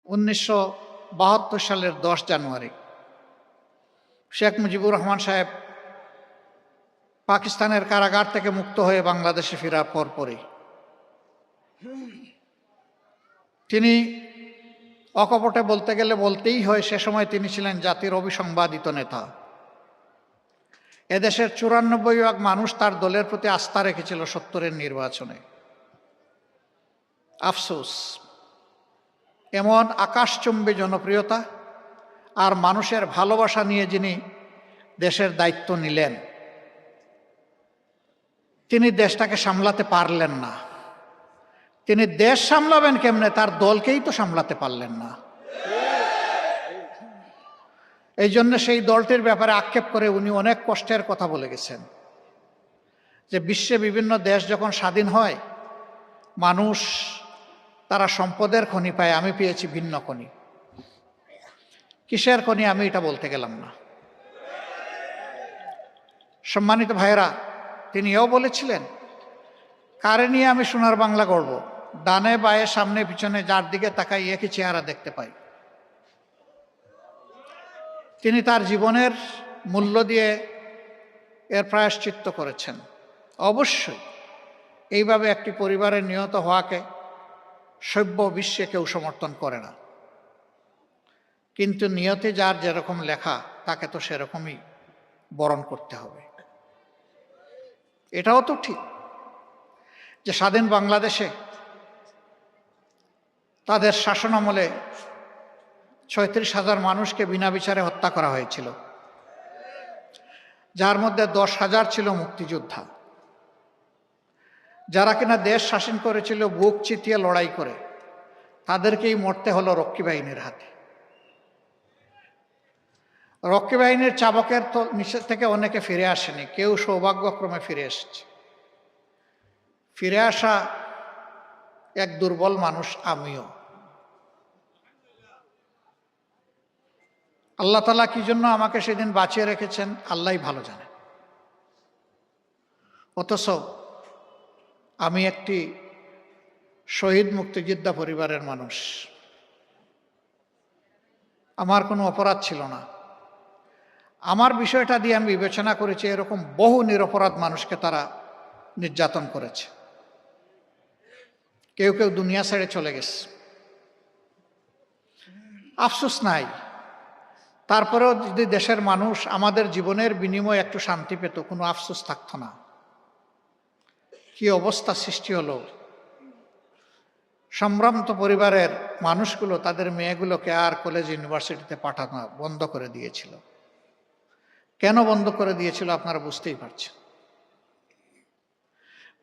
1972 সালের 10 জানুয়ারি শেখ মুজিবুর রহমান সাহেব পাকিস্তানের কারাগার থেকে মুক্ত হয়ে বাংলাদেশে ফেরার পরপরই তিনি অকপটে বলতে গেলে বলতেই হয়, সে সময় তিনি ছিলেন জাতির অবিসংবাদিত নেতা। এদেশের 94% মানুষ তার দলের প্রতি আস্থা রেখেছিল 70-এর নির্বাচনে। আফসোস, এমন আকাশচুম্বী জনপ্রিয়তা আর মানুষের ভালোবাসা নিয়ে যিনি দেশের দায়িত্ব নিলেন, তিনি দেশটাকে সামলাতে পারলেন না। তিনি দেশ সামলাবেন কেমনে, তার দলকেই তো সামলাতে পারলেন না। এই জন্য সেই দলটির ব্যাপারে আক্ষেপ করে উনি অনেক কষ্টের কথা বলে গেছেন যে বিশ্বে বিভিন্ন দেশ যখন স্বাধীন হয়, মানুষ তারা সম্পদের খনি পায়, আমি পেয়েছি ভিন্ন খনি। কিসের খনি আমি এটা বলতে গেলাম না। সম্মানিত ভাইয়েরা, তিনি এও বলেছিলেন, কারে নিয়ে আমি সোনার বাংলা গড়ব, ডানে বায়ে সামনে পিছনে যার দিকে তাকাই একই চেহারা দেখতে পাই। তিনি তার জীবনের মূল্য দিয়ে এর প্রায়শ্চিত্ত করেছেন। অবশ্যই এইভাবে একটি পরিবারের নিহত হওয়াকে সভ্য বিশ্বে কেউ সমর্থন করে না, কিন্তু নিয়তে যার যেরকম লেখা তাকে তো সেরকমই বরণ করতে হবে। এটাও তো ঠিক যে স্বাধীন বাংলাদেশে তাদের শাসনামলে 36,000 মানুষকে বিনা বিচারে হত্যা করা হয়েছিল, যার মধ্যে 10,000 ছিল মুক্তিযোদ্ধা, যারা কিনা দেশ শাসন করেছিল বুক চিতিয়ে লড়াই করে। তাদেরকেই মরতে হলো রক্ষী বাহিনীর হাতে। রক্ষী বাহিনীর চাবকের তো নিচে থেকে অনেকে ফিরে আসেনি, কেউ সৌভাগ্যক্রমে ফিরে এসেছে। ফিরে আসা এক দুর্বল মানুষ আমিও। আল্লাহ তাআলা কি জন্য আমাকে সেদিন বাঁচিয়ে রেখেছেন আল্লাহই ভালো জানে। অথচ আমি একটি শহীদ মুক্তিযোদ্ধা পরিবারের মানুষ। আমার কোনো অপরাধ ছিল না। আমার বিষয়টা দিয়ে আমি বিবেচনা করেছি, এরকম বহু নিরপরাধ মানুষকে তারা নির্যাতন করেছে। কেউ কেউ দুনিয়া ছেড়ে চলে গেছে, আফসোস নাই। তারপরেও যদি দেশের মানুষ আমাদের জীবনের বিনিময়ে একটু শান্তি পেত, কোনো আফসোস থাকতো না। কি অবস্থা সৃষ্টি হলো। সম্ভ্রান্ত পরিবারের মানুষগুলো তাদের মেয়েগুলোকে আর কলেজ ইউনিভার্সিটিতে পাঠানো বন্ধ করে দিয়েছিল। কেন বন্ধ করে দিয়েছিল আপনারা বুঝতেই পারছেন।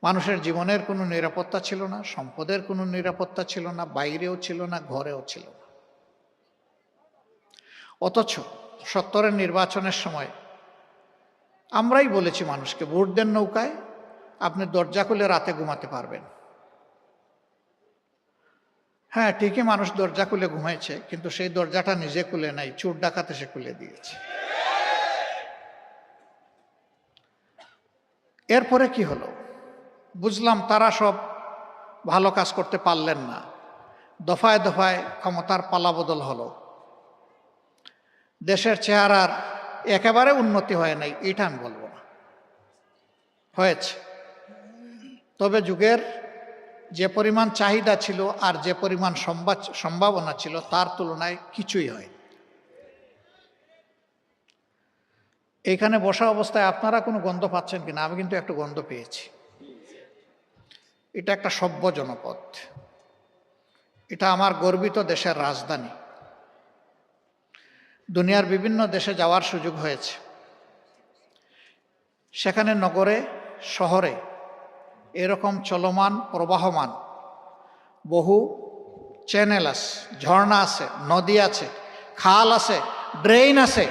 মানুষের জীবনের কোনো নিরাপত্তা ছিল না, সম্পদের কোনো নিরাপত্তা ছিল না, বাইরেও ছিল না, ঘরেও ছিল না। অথচ 70-এর নির্বাচনের সময় আমরাই বলেছি মানুষকে, ভোট দেন নৌকায়, আপনি দরজা খুলে রাতে ঘুমাতে পারবেন। হ্যাঁ, ঠিকই মানুষ দরজা খুলে ঘুমাইছে, কিন্তু সেই দরজাটা নিজে খুলে নাই, চোর ডাকাত এসে খুলে দিয়েছে। এরপরে কি হলো বুঝলাম, তারা সব ভালো কাজ করতে পারলেন না। দফায় দফায় ক্ষমতার পালাবদল হলো। দেশের চেহারার একেবারে উন্নতি হয় নাই এটা আমি বলবো না, হয়েছে। তবে যুগের যে পরিমাণ চাহিদা ছিল আর যে পরিমাণ সম্ভাবনা ছিল তার তুলনায় কিছুই হয়। এইখানে বসা অবস্থায় আপনারা কোনো গন্ধ পাচ্ছেন কিনা? আমি কিন্তু একটু গন্ধ পেয়েছি। এটা একটা সভ্য জনপদ, এটা আমার গর্বিত দেশের রাজধানী। দুনিয়ার বিভিন্ন দেশে যাওয়ার সুযোগ হয়েছে। সেখানে নগরে শহরে এরকম চলমান প্রবাহমান বহু চ্যানেল আছে, ঝর্ণা আছে, নদী আছে, খাল আছে, ড্রেন আছে,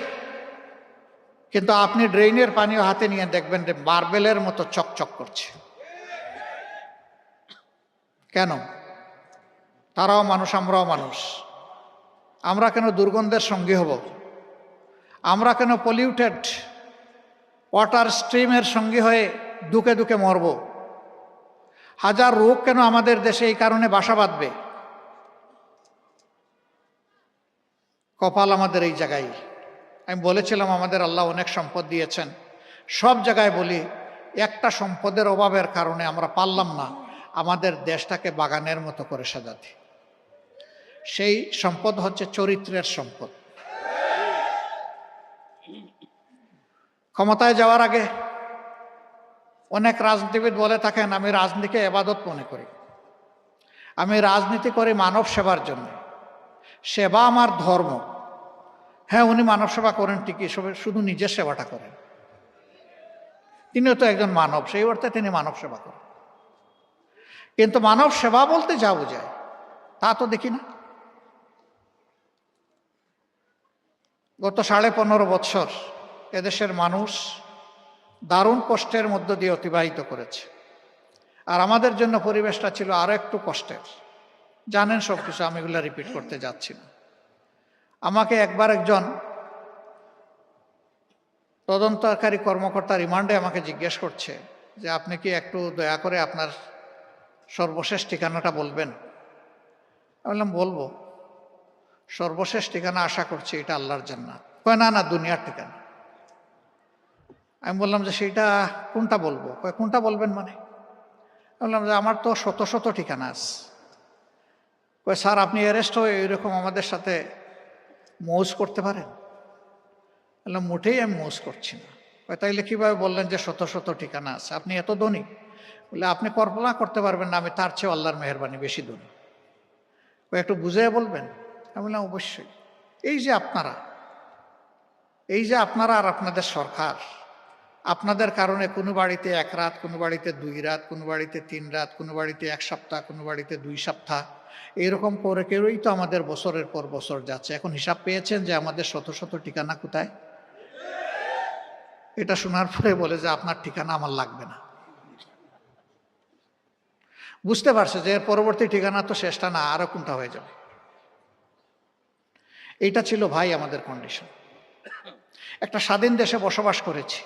কিন্তু আপনি ড্রেনের পানিও হাতে নিয়ে দেখবেন যে মার্বেলের মতো চকচক করছে। কেন? তারাও মানুষ, আমরাও মানুষ। আমরা কেন দুর্গন্ধের সঙ্গী হব? আমরা কেন পলিউটেড ওয়াটার স্ট্রিমের সঙ্গী হয়ে দুকে দুকে মরব? হাজার রোগ কেন আমাদের দেশে এই কারণে বাসা বাঁধবে? কপাল আমাদের এই জায়গায়। আমি বলেছিলাম আমাদের আল্লাহ অনেক সম্পদ দিয়েছেন, সব জায়গায় বলি একটা সম্পদের অভাবের কারণে আমরা পারলাম না আমাদের দেশটাকে বাগানের মতো করে সাজাতে। সেই সম্পদ হচ্ছে চরিত্রের সম্পদ। ক্ষমতায় যাওয়ার আগে অনেক রাজনীতিবিদ বলে থাকেন আমি রাজনীতিকে এবাদত মনে করি, আমি রাজনীতি করি মানব সেবার জন্য, সেবা আমার ধর্ম। হ্যাঁ, উনি মানব সেবা করেন ঠিকই, শুধু নিজের সেবাটা করেন। তিনিও তো একজন মানব, সেই অর্থে তিনি মানব সেবা করেন। কিন্তু মানব সেবা বলতে যা বোঝায় তা তো দেখি না। গত 15.5 বছর এদেশের মানুষ দারুণ কষ্টের মধ্য দিয়ে অতিবাহিত করেছে, আর আমাদের জন্য পরিবেশটা ছিল আরো একটু কষ্টের। জানেন সব কিছু, আমি এগুলো রিপিট করতে যাচ্ছি না। আমাকে একবার একজন তদন্তকারী কর্মকর্তা রিমান্ডে আমাকে জিজ্ঞেস করছে যে আপনি কি একটু দয়া করে আপনার সর্বশেষ ঠিকানাটা বলবেন। আমি বললাম বলবো, সর্বশেষ ঠিকানা আশা করছি এটা আল্লাহর জান্নাত। কয় না না, দুনিয়ার ঠিকানা। আমি বললাম যে সেইটা কোনটা বলবো? কয় কোনটা বলবেন মানে? বললাম যে আমার তো শত শত ঠিকানা আছে। কয় স্যার আপনি অ্যারেস্ট হয়ে এরকম আমাদের সাথে মৌজ করতে পারেন? বললাম মোটেই আমি মৌজ করছি না। কয় তাইলে কীভাবে বললেন যে শত শত ঠিকানা আছে? আপনি এত ধনী? বলে আপনি কল্পনা করতে পারবেন না আমি তার চেয়ে আল্লাহর মেহেরবানি বেশি ধনী। কয় একটু বুঝিয়ে বলবেন? আমি বললাম অবশ্যই। এই যে আপনারা আর আপনাদের সরকার, আপনাদের কারণে কোনো বাড়িতে 1 রাত, কোনো বাড়িতে 2 রাত, কোনো বাড়িতে 3 রাত, কোনো বাড়িতে 1 সপ্তাহ, কোনো বাড়িতে 2 সপ্তাহ, এরকম করে কেউই তো আমাদের বছরের পর বছর যাচ্ছে। এখন হিসাব পেয়েছেন যে আমাদের শত শত ঠিকানা কোথায়? এটা শোনার পরে বলে যে আপনার ঠিকানা আমার লাগবে না। বুঝতে পারছে যে এর পরবর্তী ঠিকানা তো শেষটা না, আরো কোনটা হয়ে যাবে। এইটা ছিল ভাই আমাদের কন্ডিশন। একটা স্বাধীন দেশে বসবাস করেছি,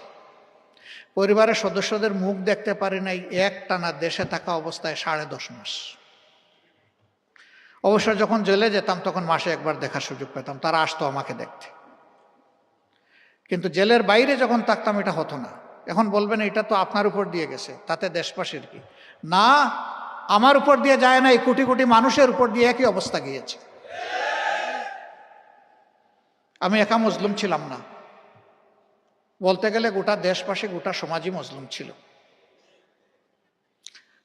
পরিবারের সদস্যদের মুখ দেখতে পারি নাই একটানা দেশে থাকা অবস্থায় 10.5 মাস। অবশ্য যখন জেলে যেতাম তখন মাসে একবার দেখার সুযোগ পেতাম, তারা আসতো আমাকে দেখতে। কিন্তু জেলের বাইরে যখন থাকতাম এটা হতো না। এখন বলবেন এটা তো আপনার উপর দিয়ে গেছে, তাতে দেশবাসীর কি? না, আমার উপর দিয়ে যায় না, এই কোটি কোটি মানুষের উপর দিয়ে একই অবস্থা গিয়েছে। আমি একা মজলুম ছিলাম না, বলতে গেলে গোটা দেশবাসী, গোটা সমাজই মজলুম ছিল।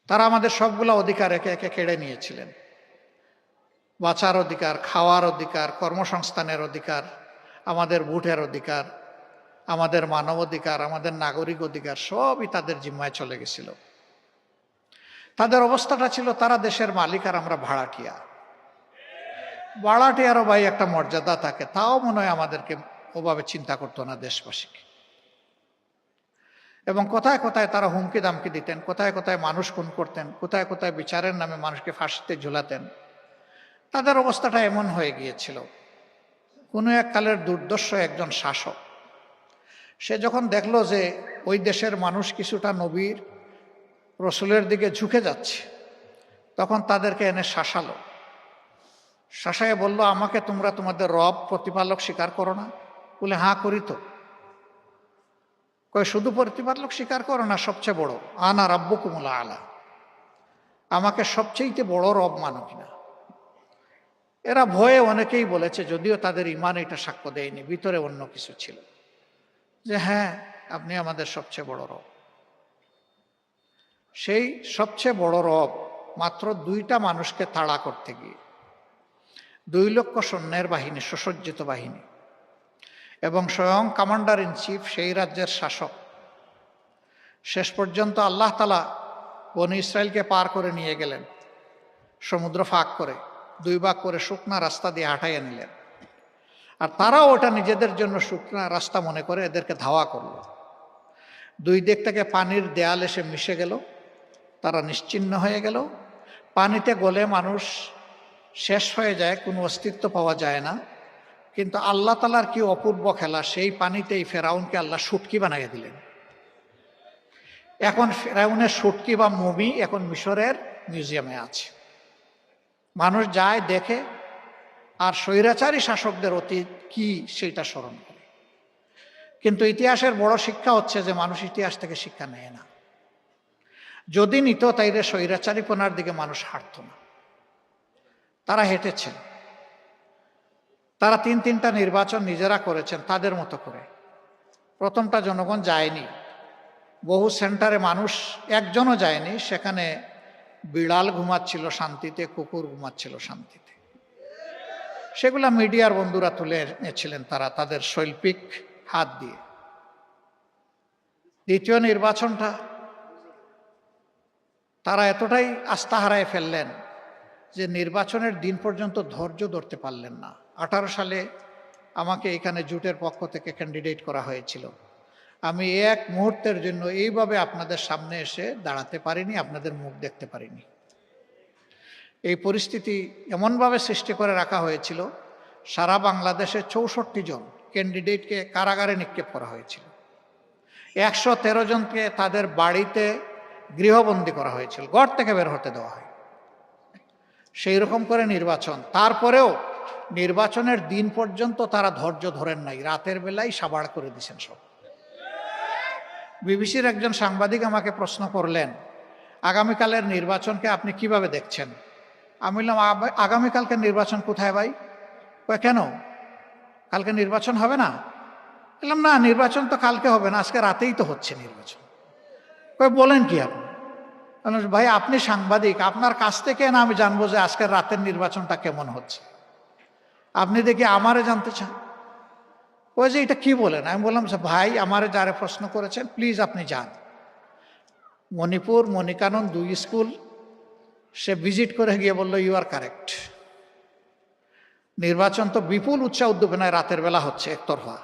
তারা আমাদের সবগুলো অধিকার একে একে কেড়ে নিয়েছিলেন। বাঁচার অধিকার, খাওয়ার অধিকার, কর্মসংস্থানের অধিকার, আমাদের ভোটের অধিকার, আমাদের মানব অধিকার, আমাদের নাগরিক অধিকার সবই তাদের জিম্মায় চলে গেছিল। তাদের অবস্থাটা ছিল তারা দেশের মালিক আর আমরা ভাড়াটিয়া। ভাড়াটিয়ারও ভাই একটা মর্যাদা থাকে, তাও মনে হয় আমাদেরকে ওভাবে চিন্তা করতো না দেশবাসীকে। এবং কোথায় কোথায় তারা হুমকি দামকি দিতেন, কোথায় কোথায় মানুষ খুন করতেন, কোথায় কোথায় বিচারের নামে মানুষকে ফাঁসিতে ঝুলাতেন। তাদের অবস্থাটা এমন হয়ে গিয়েছিল। কোনো এক কালের দুর্দর্শ একজন শাসক, সে যখন দেখলো যে ওই দেশের মানুষ কিছুটা নবীর রসুলের দিকে ঝুঁকে যাচ্ছে, তখন তাদেরকে এনে শাসালো। শাসায় বলল আমাকে তোমরা তোমাদের রব প্রতিপালক স্বীকার করো না? বলে হ্যাঁ করি তো। কয় শুধু প্রতিপালক স্বীকার করো না, সবচেয়ে বড় আনা রাব্বুকুমুল আলা, আমাকে সবচেয়ে বড় রব মানো কিনা? এরা ভয়ে অনেকেই বলেছে, যদিও তাদের ইমান এটা সাক্ষ্য দেয়নি, ভিতরে অন্য কিছু ছিল, যে হ্যাঁ আপনি আমাদের সবচেয়ে বড় রব। সেই সবচেয়ে বড় রব মাত্র 2টা মানুষকে তাড়া করতে গিয়ে 2 লক্ষ সৈন্যের বাহিনী, সুসজ্জিত বাহিনী, এবং স্বয়ং কমান্ডার ইন চিফ সেই রাজ্যের শাসক, শেষ পর্যন্ত আল্লাহ তাআলা বনী ইসরায়েলকে পার করে নিয়ে গেলেন, সমুদ্র ফাঁক করে 2 ভাগ করে শুকনা রাস্তা দিয়ে হাঁটাইয়া নিলেন। আর তারাও ওটা নিজেদের জন্য শুকনা রাস্তা মনে করে এদেরকে ধাওয়া করলো। 2 দিক থেকে পানির দেয়াল এসে মিশে গেল, তারা নিশ্চিহ্ন হয়ে গেল। পানিতে গলে মানুষ শেষ হয়ে যায়, কোনো অস্তিত্ব পাওয়া যায় না। কিন্তু আল্লাহ তাআলার কি অপূর্ব খেলা, সেই পানিতেই ফেরাউনকে আল্লাহ শুটকি বানাইয়া দিলেন। এখন ফেরাউনের শুটকি বা মমি এখন মিশরের মিউজিয়ামে আছে। মানুষ যায় দেখে, আর স্বৈরাচারী শাসকদের অতীত কি সেটা স্মরণ করে। কিন্তু ইতিহাসের বড় শিক্ষা হচ্ছে যে মানুষ ইতিহাস থেকে শিক্ষা নেয় না। যদি নিত তাইলে স্বৈরাচারীপনার দিকে মানুষ হাঁটত না। তারা হেঁটেছেন, তারা তিনটা নির্বাচন নিজেরা করেছেন তাদের মতো করে। প্রথমটা জনগণ যায়নি, বহু সেন্টারে মানুষ একজনও যায়নি, সেখানে বিড়াল ঘুমাচ্ছিল শান্তিতে, কুকুর ঘুমাচ্ছিল শান্তিতে। সেগুলা মিডিয়ার বন্ধুরা তুলে এনেছিলেন তারা তাদের শৈল্পিক হাত দিয়ে। দ্বিতীয় নির্বাচনটা তারা এতটাই আস্থা হারায় ফেললেন যে নির্বাচনের দিন পর্যন্ত ধৈর্য ধরতে পারলেন না। 18 সালে আমাকে এখানে জোটের পক্ষ থেকে ক্যান্ডিডেট করা হয়েছিল। আমি এক মুহূর্তের জন্য এইভাবে আপনাদের সামনে এসে দাঁড়াতে পারিনি, আপনাদের মুখ দেখতে পারিনি। এই পরিস্থিতি এমনভাবে সৃষ্টি করে রাখা হয়েছিল, সারা বাংলাদেশে 64 জন ক্যান্ডিডেটকে কারাগারে নিক্ষেপ করা হয়েছিল। 113 জনকে তাদের বাড়িতে গৃহবন্দী করা হয়েছিল, ঘর থেকে বের হতে দেওয়া হয়। সেই রকম করে নির্বাচন, তারপরেও নির্বাচনের দিন পর্যন্ত তারা ধৈর্য ধরেন নাই, রাতের বেলায় সাবাড় করে দিয়েছেন সব। বিবিসির একজন সাংবাদিক আমাকে প্রশ্ন করলেন, আগামীকালের নির্বাচনকে আপনি কিভাবে দেখছেন? আমি বললাম, আগামীকালকে নির্বাচন কোথায় ভাই? কেন, কালকে নির্বাচন হবে না? বললাম, না, নির্বাচন তো কালকে হবে না, আজকে রাতেই তো হচ্ছে নির্বাচন। বলেন কি আপনি? ভাই, আপনি সাংবাদিক, আপনার কাছ থেকে না আমি জানবো যে আজকের রাতের নির্বাচনটা কেমন হচ্ছে? আপনি দেখি আমারে জানতে চান? ওই যে এটা কি বলেন? আমি বললাম, ভাই, আমারে যারা প্রশ্ন করেছেন প্লিজ আপনি যান। মণিপুর মণিকানন 2 স্কুল সে ভিজিট করে গিয়ে বলল, ইউ আর কারেক্ট। নির্বাচন তো বিপুল উৎসাহ উদ্দীপনায় রাতের বেলা হচ্ছে একতরফা।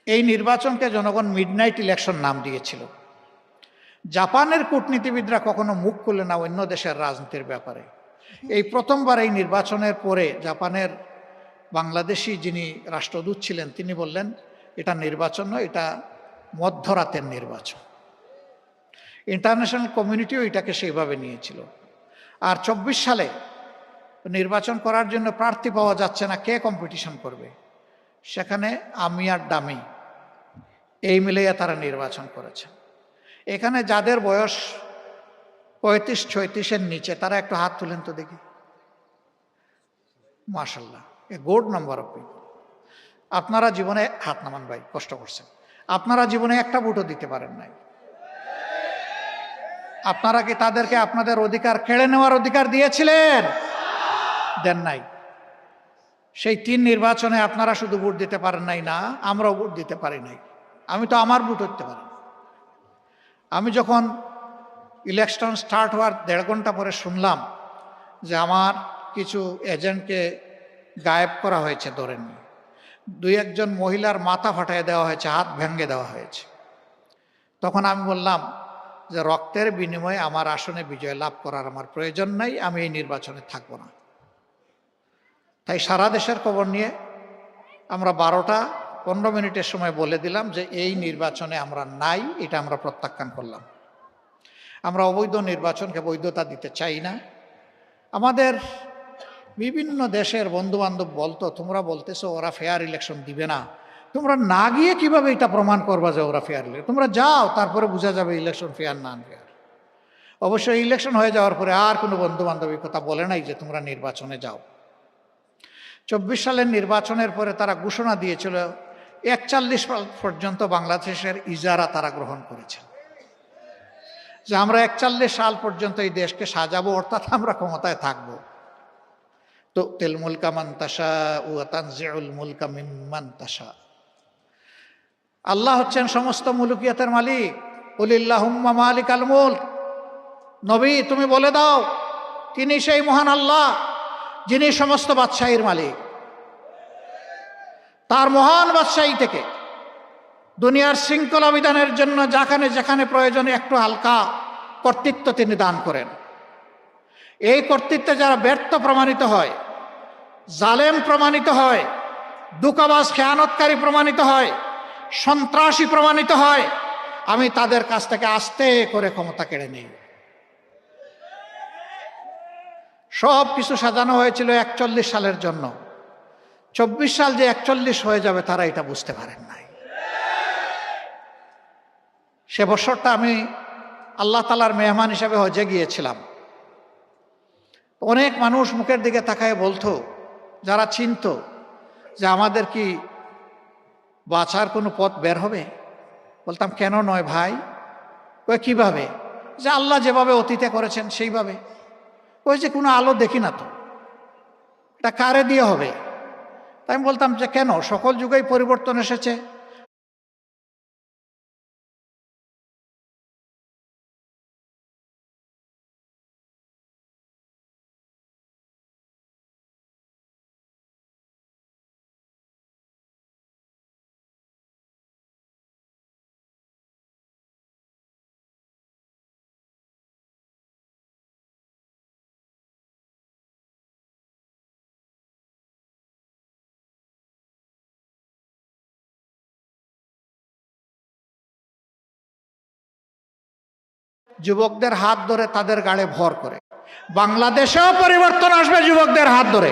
এই নির্বাচনকে জনগণ মিডনাইট ইলেকশন নাম দিয়েছিল। জাপানের কূটনীতিবিদরা কখনো মুখ খুলে না অন্য দেশের রাজনীতির ব্যাপারে। এই প্রথমবার এই নির্বাচনের পরে জাপানের বাংলাদেশি যিনি রাষ্ট্রদূত ছিলেন তিনি বললেন, এটা নির্বাচন নয়, এটা মধ্যরাতের নির্বাচন। ইন্টারন্যাশনাল কমিউনিটিও এটাকে সেইভাবে নিয়েছিল। আর 24 সালে নির্বাচন করার জন্য প্রার্থী পাওয়া যাচ্ছে না, কে কম্পিটিশন করবে? সেখানে আমি আর ডামি এই মিলিয়ে তারা নির্বাচন করেছে। এখানে যাদের বয়স 35-36-এর নিচে তারা একটু হাত তুলেন তো দেখি। মাশাআল্লাহ, a good number of people. আপনারা জীবনে হাত নামান ভাই, কষ্ট করছেন। আপনারা জীবনে একটা ভোটও দিতে পারেন নাই। আপনারা কি তাদেরকে আপনাদের অধিকার কেড়ে নেওয়ার অধিকার দিয়েছিলেন? দেন নাই। সেই 3 নির্বাচনে আপনারা শুধু ভোট দিতে পারেন নাই না, আমরাও ভোট দিতে পারি নাই। আমি তো আমার ভোট হতে পারি। আমি যখন ইলেকশন স্টার্ট হওয়ার 1.5 ঘন্টা পরে শুনলাম যে আমার কিছু এজেন্টকে গায়েব করা হয়েছে, ধরেন 2-1 জন মহিলার মাথা ফাটিয়ে দেওয়া হয়েছে, হাত ভেঙে দেওয়া হয়েছে, তখন আমি বললাম যে রক্তের বিনিময়ে আমার আসনে বিজয় লাভ করার আমার প্রয়োজন নাই, আমি এই নির্বাচনে থাকব না। তাই সারা দেশের খবর নিয়ে আমরা 12টা 15 মিনিটের সময় বলে দিলাম যে এই নির্বাচনে আমরা নাই, এটা আমরা প্রত্যাখ্যান করলাম। আমরা অবৈধ নির্বাচনকে বৈধতা দিতে চাই না। আমাদের বিভিন্ন দেশের বন্ধুবান্ধব বলতো, তোমরা বলতেছো ওরা ফেয়ার ইলেকশন দিবে না, তোমরা না গিয়ে কিভাবে এটা প্রমাণ করবা যে ওরা ফেয়ার ইলেকশন? তোমরা যাও, তারপরে বোঝা যাবে ইলেকশন ফেয়ার না আনফেয়ার। অবশ্যই ইলেকশন হয়ে যাওয়ার পরে আর কোনো বন্ধুবান্ধব এই কথা বলে নাই যে তোমরা নির্বাচনে যাও। 24 সালের নির্বাচনের পরে তারা ঘোষণা দিয়েছিল 41 সাল পর্যন্ত বাংলাদেশের ইজারা তারা গ্রহণ করেছেন, যে আমরা 41 সাল পর্যন্ত এই দেশকে সাজাবো, অর্থাৎ আমরা ক্ষমতায় থাকবো। তো তুতিল মুলকা মান তাশাউ ওয়া তানজিউল মুলকা মিম্মান তাশা। আল্লাহ হচ্ছেন সমস্ত মুলকিয়াতের মালিক। কুলিল্লাহুম্মা মালিকাল মুলক, নবী তুমি বলে দাও তিনি সেই মহান আল্লাহ যিনি সমস্ত বাদশাহীর মালিক। তার মহান বাদশাহী থেকে দুনিয়ার শৃঙ্খলা বিধানের জন্য যেখানে যেখানে প্রয়োজনে একটু হালকা কর্তৃত্ব তিনি দান করেন। এই কর্তৃত্বে যারা ব্যর্থ প্রমাণিত হয়, জালেম প্রমাণিত হয়, দুঃখবাজ খেয়ানতকারী প্রমাণিত হয়, সন্ত্রাসী প্রমাণিত হয়, আমি তাদের কাছ থেকে আস্তে করে ক্ষমতা কেড়ে নিই। সব কিছু সাজানো হয়েছিল 41 সালের জন্য। 24 সাল যে 41 হয়ে যাবে তারা এটা বুঝতে পারেন নাই। সে বছরটা আমি আল্লাহ তাআলার মেহমান হিসেবে হজে গিয়েছিলাম। অনেক মানুষ মুখের দিকে তাকায় বলতো, যারা চিনত যে আমাদের কি বাঁচার কোনো পথ বের হবে। বলতাম কেন নয় ভাই? কই কিভাবে? যে আল্লাহ যেভাবে অতীতে করেছেন সেইভাবে। ওই যে কোনো আলো দেখি না তো, এটা কারে দিয়ে হবে? তাই আমি বলতাম যে কেন, সকল যুগেই পরিবর্তন এসেছে। যুবকদের হাত ধরে তাদের গাড়ে ভর করে। বাংলাদেশেও পরিবর্তন আসবে যুবকদের হাত ধরে।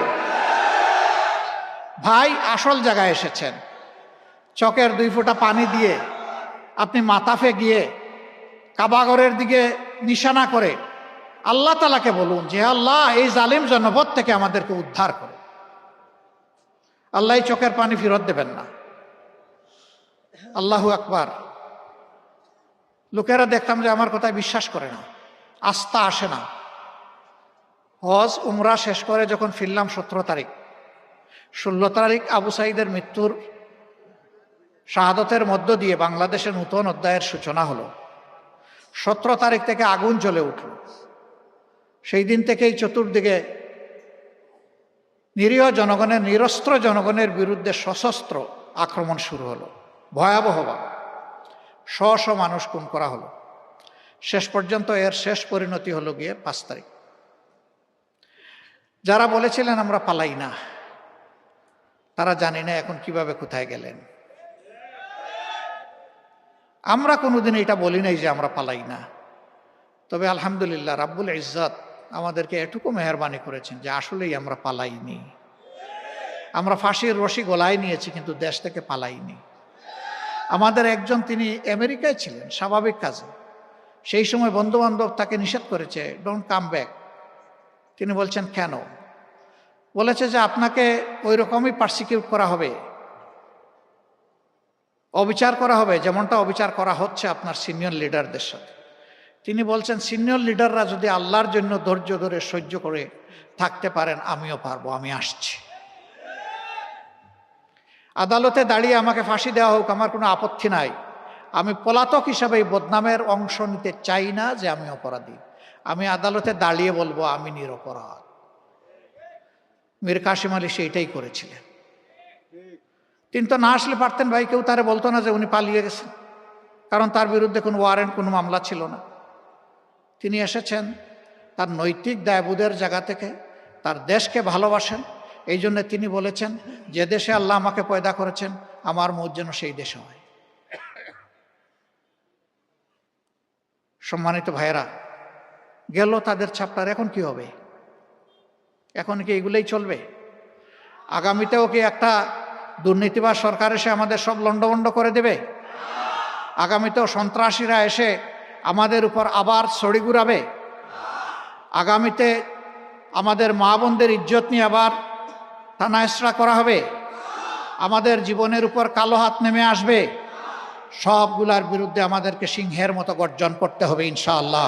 ভাই আসল জায়গায় এসেছেন। চকের 2 ফোঁটা পানি দিয়ে আপনি মাতাফে গিয়ে কাবাগরের দিকে নিশানা করে আল্লাহ তাআলাকে বলুন যে আল্লাহ এই জালিম জনপদ থেকে আমাদেরকে উদ্ধার করে। আল্লাহ এই চোখের পানি ফেরত দেবেন না। আল্লাহু আকবার। লোকেরা দেখতাম যে আমার কথায় বিশ্বাস করে না, আস্থা আসে না। হজ উমরা শেষ করে যখন ফিরলাম 17 তারিখ, 16 তারিখ আবু সাঈদের মৃত্যুর শাহাদতের মধ্য দিয়ে বাংলাদেশের নূতন অধ্যায়ের সূচনা হলো। 17 তারিখ থেকে আগুন জ্বলে উঠল। সেই দিন থেকেই চতুর্দিকে নিরীহ জনগণের, নিরস্ত্র জনগণের বিরুদ্ধে সশস্ত্র আক্রমণ শুরু হলো। ভয়াবহভাবে শ মানুষ খুন করা হলো। শেষ পর্যন্ত এর শেষ পরিণতি হলো গিয়ে 5 তারিখ। যারা বলেছিলেন আমরা পালাই না, তারা জানি না এখন কিভাবে কোথায় গেলেন। আমরা কোনোদিন এটা বলি নাই যে আমরা পালাই না। তবে আলহামদুলিল্লাহ রাব্বুল ইজ্জত আমাদেরকে এটুকু মেহেরবানি করেছেন যে আসলেই আমরা পালাইনি। আমরা ফাঁসির রশি গলায় নিয়েছি কিন্তু দেশ থেকে পালাইনি। আমাদের একজন, তিনি আমেরিকায় ছিলেন স্বাভাবিক কাজে। সেই সময় বন্ধুবান্ধব তাকে নিষেধ করেছে, ডোন্ট কাম ব্যাক। তিনি বলছেন কেন? বলেছে যে আপনাকে ওই রকমই পারসিকিউট করা হবে, অবিচার করা হবে যেমনটা অবিচার করা হচ্ছে আপনার সিনিয়র লিডারদের সাথে। তিনি বলছেন সিনিয়র লিডাররা যদি আল্লাহর জন্য ধৈর্য ধরে সহ্য করে থাকতে পারেন, আমিও পারবো, আমি আসছি। আদালতে দাঁড়িয়ে আমাকে ফাঁসি দেওয়া হোক, আমার কোনো আপত্তি নাই। আমি পলাতক হিসাবে এই বদনামের অংশ নিতে চাই না যে আমি অপরাধী। আমি আদালতে দাঁড়িয়ে বলবো আমি নিরপরাধ। মীর কাসেম আলী সেইটাই করেছিলেন। তিনি তো না আসলে পারতেন ভাই, কেউ তারে বলতো না যে উনি পালিয়ে গেছেন, কারণ তার বিরুদ্ধে কোনো ওয়ারেন্ট, কোনো মামলা ছিল না। তিনি এসেছেন তার নৈতিক দায়বোধের জায়গা থেকে, তার দেশকে ভালোবাসেন। এই জন্য তিনি বলেছেন যে দেশে আল্লাহ আমাকে পয়দা করেছেন আমার মত যেন সেই দেশে হয়। সম্মানিত ভাইয়েরা, গেল তাদের চ্যাপ্টার, এখন কি হবে? এখন কি এগুলোই চলবে? আগামীতেও কি একটা দুর্নীতিবাজ সরকার এসে আমাদের সব লন্ডভন্ড করে দেবে? আগামীতেও সন্ত্রাসীরা এসে আমাদের উপর আবার ছড়ি ঘুরাবে? আগামীতে আমাদের মা বোনদের ইজ্জত নিয়ে আবার টানাহেঁচড়া করা হবে? আমাদের জীবনের উপর কালো হাত নেমে আসবে? সবগুলার বিরুদ্ধে আমাদেরকে সিংহের মতো গর্জন করতে হবে ইনশাআল্লাহ।